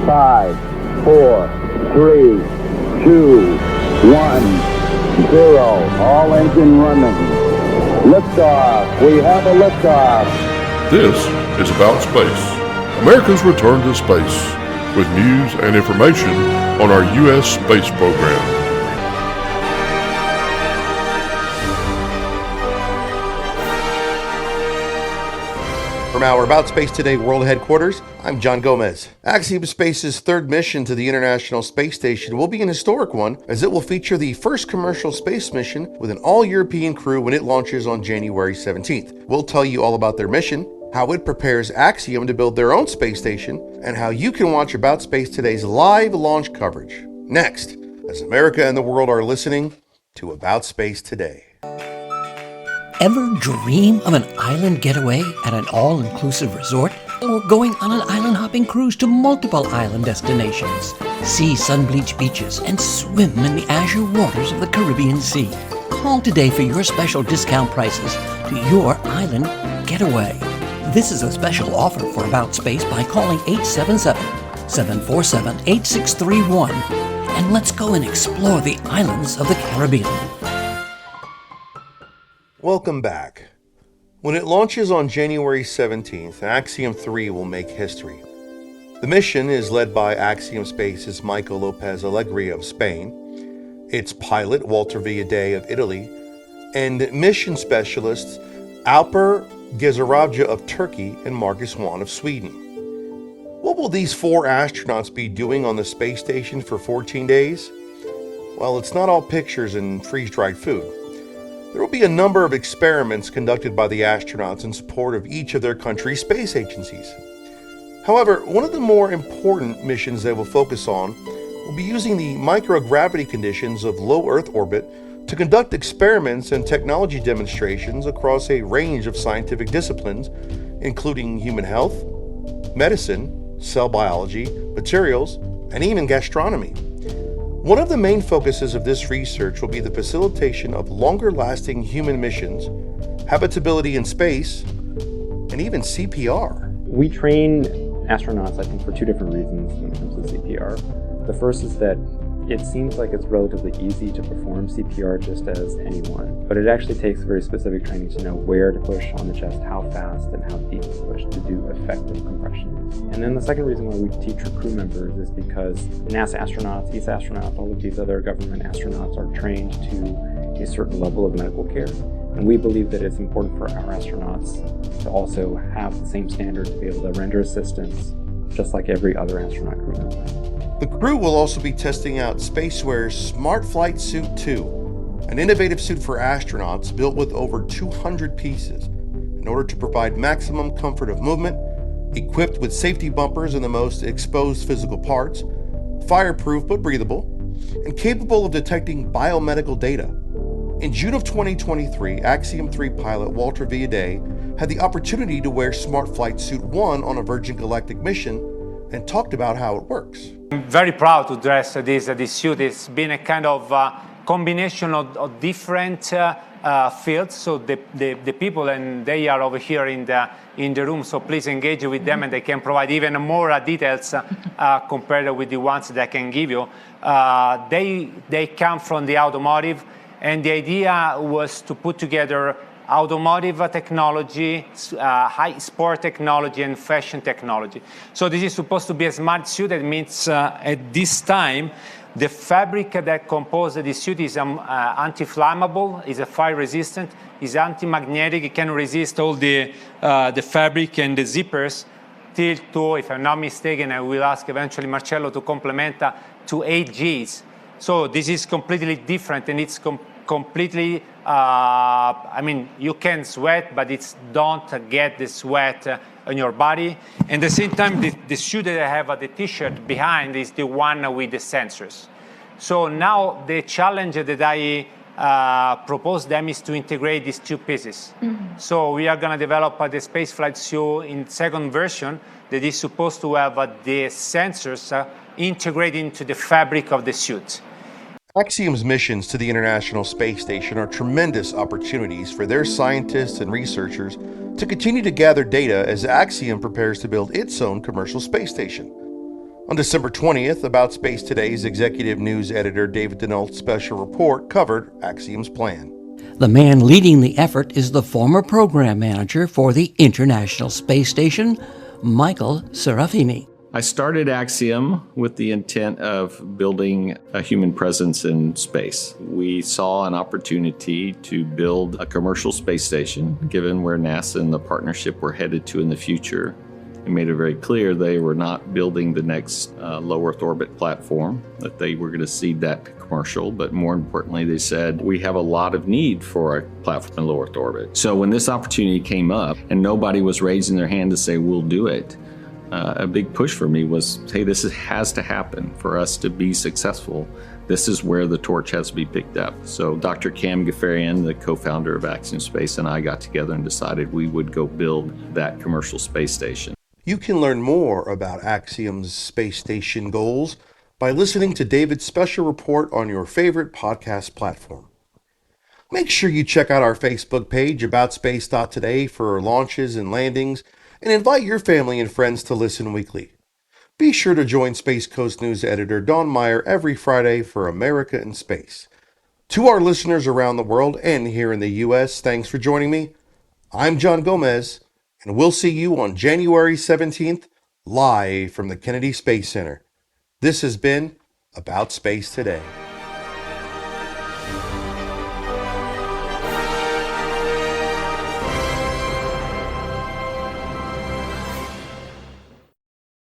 5, 4, 3, 2, 1, 0. All engine running. Liftoff. We have a liftoff. This is About Space, America's return to space, with news and information on our U.S. space program. From our About Space Today World Headquarters, I'm John Gomez. Axiom Space's third mission to the International Space Station will be an historic one, as it will feature the first commercial space mission with an all-European crew when it launches on January 17th. We'll tell you all about their mission, how it prepares Axiom to build their own space station, and how you can watch About Space Today's live launch coverage. Next, as America and the world are listening to About Space Today. Ever dream of an island getaway at an all-inclusive resort? Or going on an island-hopping cruise to multiple island destinations? See sun-bleached beaches and swim in the azure waters of the Caribbean Sea. Call today for your special discount prices to your island getaway. This is a special offer for About Space by calling 877-747-8631. And let's go and explore the islands of the Caribbean. Welcome back. When it launches on January 17th, Axiom 3 will make history. The mission is led by Axiom Space's Michael Lopez Alegria of Spain, its pilot Walter Villaday of Italy, and mission specialists Alper Gezeravcı of Turkey and Marcus Wan of Sweden. What will these 4 astronauts be doing on the space station for 14 days? Well, it's not all pictures and freeze-dried food. There will be a number of experiments conducted by the astronauts in support of each of their country's space agencies. However, one of the more important missions they will focus on will be using the microgravity conditions of low Earth orbit to conduct experiments and technology demonstrations across a range of scientific disciplines, including human health, medicine, cell biology, materials, and even gastronomy. One of the main focuses of this research will be the facilitation of longer-lasting human missions, habitability in space, and even CPR. We train astronauts, I think, for 2 different reasons when it comes to CPR. The first is that it seems like it's relatively easy to perform CPR just as anyone, but it actually takes very specific training to know where to push on the chest, how fast and how deep to push to do effective compression. And then the second reason why we teach our crew members is because NASA astronauts, ESA astronauts, all of these other government astronauts are trained to a certain level of medical care. And we believe that it's important for our astronauts to also have the same standard to be able to render assistance just like every other astronaut crew member. The crew will also be testing out Spaceware's Smart Flight Suit 2, an innovative suit for astronauts built with over 200 pieces in order to provide maximum comfort of movement, equipped with safety bumpers in the most exposed physical parts, fireproof but breathable, and capable of detecting biomedical data. In June of 2023, Axiom 3 pilot Walter Villaday had the opportunity to wear Smart Flight Suit 1 on a Virgin Galactic mission and talked about how it works. I'm very proud to dress this suit. It's been a kind of combination of different fields. So the people, and they are over here in the room, so please engage with them and they can provide even more details compared with the ones that I can give you. They come from the automotive, and the idea was to put together automotive technology, high sport technology, and fashion technology. So this is supposed to be a smart suit. That means at this time, the fabric that composes the suit is anti-flammable, is fire resistant, is anti-magnetic. It can resist all the fabric and the zippers till to, if I'm not mistaken, I will ask eventually Marcello to complement, to 8 Gs. So this is completely different, and it's completely, you can sweat, but it's don't get the sweat on your body. And at the same time, the suit that I have the t-shirt behind is the one with the sensors. So now the challenge that I propose them is to integrate these 2 pieces. Mm-hmm. So we are going to develop the spaceflight suit in second version that is supposed to have the sensors integrated into the fabric of the suit. Axiom's missions to the International Space Station are tremendous opportunities for their scientists and researchers to continue to gather data as Axiom prepares to build its own commercial space station. On December 20th, About Space Today's executive news editor David Denault's special report covered Axiom's plan. The man leading the effort is the former program manager for the International Space Station, Michael Serafini. I started Axiom with the intent of building a human presence in space. We saw an opportunity to build a commercial space station, given where NASA and the partnership were headed to in the future. It made it very clear they were not building the next low Earth orbit platform, that they were going to seed that to commercial, but more importantly, they said, we have a lot of need for a platform in low Earth orbit. So when this opportunity came up and nobody was raising their hand to say, we'll do it, a big push for me was, hey, has to happen for us to be successful. This is where the torch has to be picked up. So Dr. Cam Gafarian, the co-founder of Axiom Space, and I got together and decided we would go build that commercial space station. You can learn more about Axiom's space station goals by listening to David's special report on your favorite podcast platform. Make sure you check out our Facebook page, AboutSpace.today, for launches and landings, and invite your family and friends to listen weekly. Be sure to join Space Coast News editor Don Meyer every Friday for America in Space. To our listeners around the world and here in the U.S., thanks for joining me. I'm John Gomez, and we'll see you on January 17th, live from the Kennedy Space Center. This has been About Space Today.